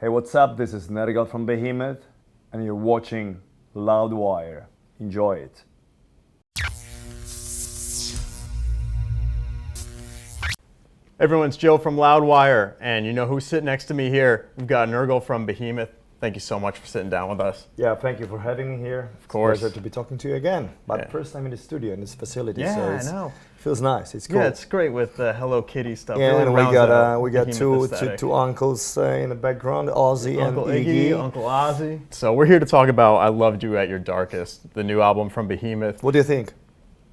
Hey, what's up? This is Nergal from Behemoth, and you're watching Loudwire. Enjoy it. Everyone's Joe from Loudwire, and you know who's sitting next to me here? We've got Nergal from Behemoth. Thank you so much for sitting down with us. Yeah, thank you for having me here. Of course. It's a pleasure to be talking to you again. But Yeah. first time in the studio in this facility, Yeah, so I know. it feels nice. It's cool. Yeah, it's great with the Hello Kitty stuff. Yeah, Really and rounds out we got Behemoth two aesthetic. uncles in the background, Ozzy Uncle and Iggy, Uncle Ozzy. So we're here to talk about I Loved You at Your Darkest, the new album from Behemoth. What do you think?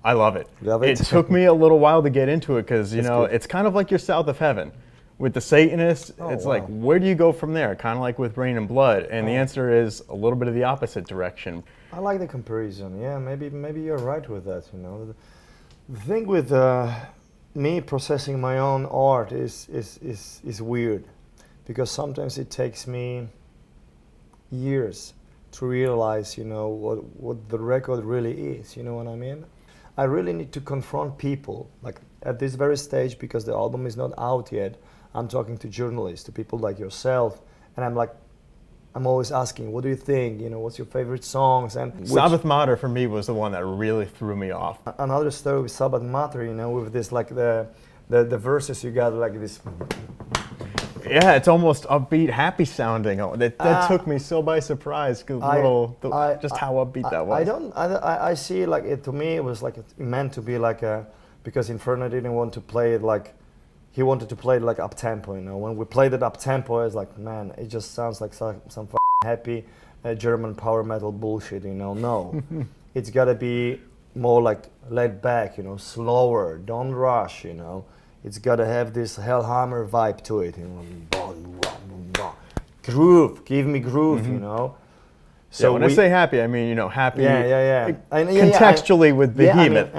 I love it. Love it? It took me a little while to get into it because, you That's know, good. it's kind of like your South of Heaven. With the Satanists, Oh, it's wow. like, where do you go from there? Kind of like with Rain and Blood. And the Oh. answer is a little bit of the opposite direction. I like the comparison. Yeah, maybe you're right with that. You know, the thing with me processing my own art is weird, because sometimes it takes me years to realize, you know, what the record really is. You know what I mean? I really need to confront people, like at this very stage, because the album is not out yet. I'm talking to journalists, to people like yourself, and I'm always asking, what do you think? You know, what's your favorite songs? And Sabbath Mater for me was the one that really threw me off. another story with Sabbath Mater, you know, with this like the verses you got like this. Yeah, it's almost upbeat, happy sounding. That took me so by surprise. Just how upbeat that was. I see like it, to me it was like it meant to be like a, because Inferno didn't want to play it like, he wanted to play it like up tempo, you know. When we played it up tempo, I was like, man, it just sounds like some happy German power metal bullshit, you know. No, it's gotta be more like laid back, you know, slower, don't rush, you know. It's gotta have this Hellhammer vibe to it, you know. Groove, give me groove, you know. So when I say happy, I mean, you know, happy. Yeah. Contextually with Behemoth.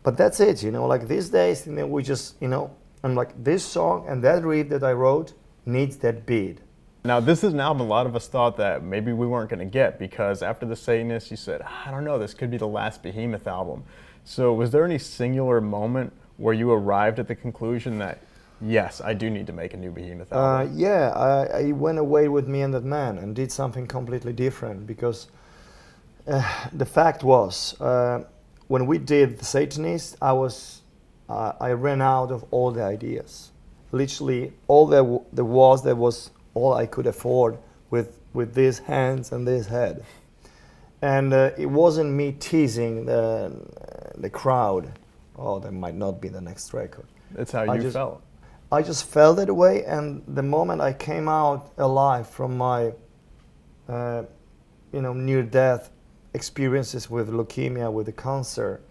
But that's it, you know. Like these days, you know, we just, you know, I'm like, this song and that riff that I wrote needs that beat. Now, this is an album a lot of us thought that maybe we weren't going to get, because after the Satanists, you said, I don't know, this could be the last Behemoth album. So was there any singular moment where you arrived at the conclusion that, yes, I do need to make a new Behemoth album? I went away with Me and That Man and did something completely different, because the fact was, when we did the Satanist, I ran out of all the ideas. Literally, all there was all I could afford with these hands and this head. And it wasn't me teasing the crowd. Oh, that might not be the next record. That's how you felt. I just felt that way, and the moment I came out alive from my, near-death experiences with leukemia, with the cancer,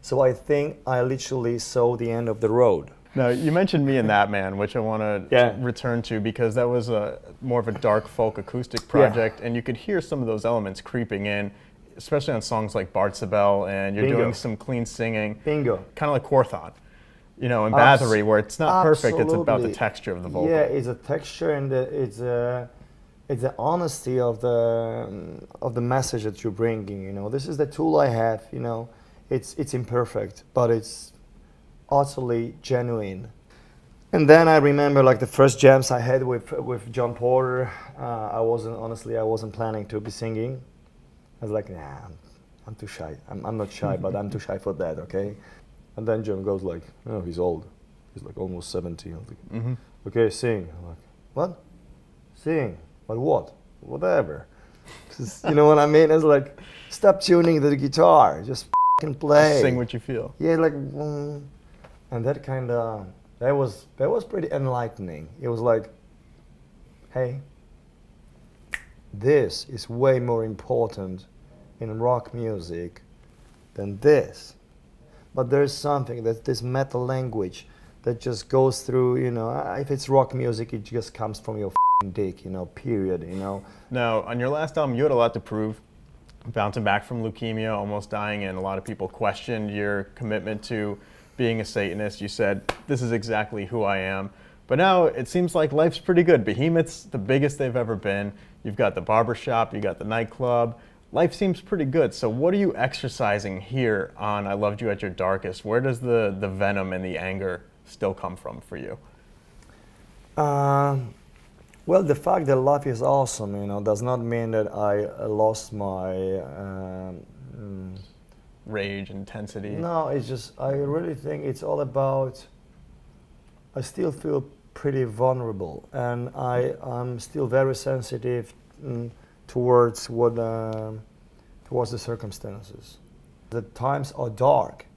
so I think I literally saw the end of the road. Now, you mentioned Me and That Man, which I want to return to, because that was more of a dark folk acoustic project, and you could hear some of those elements creeping in, especially on songs like Bartzabel, and you're doing some clean singing. Bingo. Kind of like Korthon, you know, in Bathory, where it's not perfect, it's about the texture of the vocal. Yeah, it's a texture, and it's the honesty of the message that you're bringing, you know. This is the tool I have, you know. It's imperfect, but it's utterly genuine. And then I remember like the first jams I had with John Porter. I wasn't planning to be singing. I was like, nah, I'm too shy. I'm not shy, but I'm too shy for that, okay? And then John goes like, oh, he's old. He's like almost 70. I was like, okay, sing. I'm like, what? Sing? But what? Whatever. You know what I mean? It's like, stop tuning the guitar. Just f***ing play. Sing what you feel. Yeah, like, and that kind of, that was pretty enlightening. It was like, hey, this is way more important in rock music than this. But there's something, that this metal language that just goes through, you know, if it's rock music, it just comes from your f***ing dick, you know, period, you know. Now, on your last album, you had a lot to prove. Bouncing back from leukemia, almost dying, and a lot of people questioned your commitment to being a Satanist. You said, this is exactly who I am. But now it seems like life's pretty good. Behemoth's the biggest they've ever been. You've got the barbershop, you got the nightclub. Life seems pretty good. So what are you exercising here on I Loved You at Your Darkest? Where does the venom and the anger still come from for you? Well, the fact that life is awesome, does not mean that I lost my. Rage, intensity. No, it's just I really think it's all about. I still feel pretty vulnerable, and I'm still very sensitive towards towards the circumstances. The times are dark.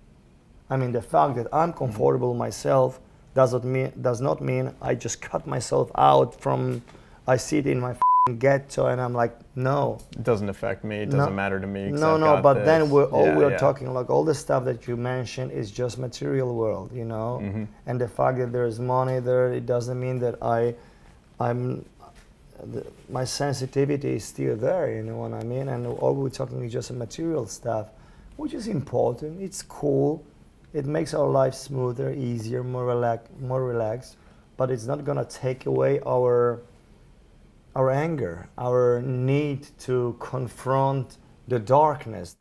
I mean, the fact that I'm comfortable myself does not mean I just cut myself out from. I sit in my ghetto and I'm like, no. It doesn't affect me. It doesn't matter to me. No. But then we're yeah. talking like all the stuff that you mentioned is just material world, Mm-hmm. And the fact that there is money there, it doesn't mean that my sensitivity is still there. You know what I mean? And all we're talking is just material stuff, which is important. It's cool. It makes our life smoother, easier, more relaxed. But it's not gonna take away our anger, our need to confront the darkness.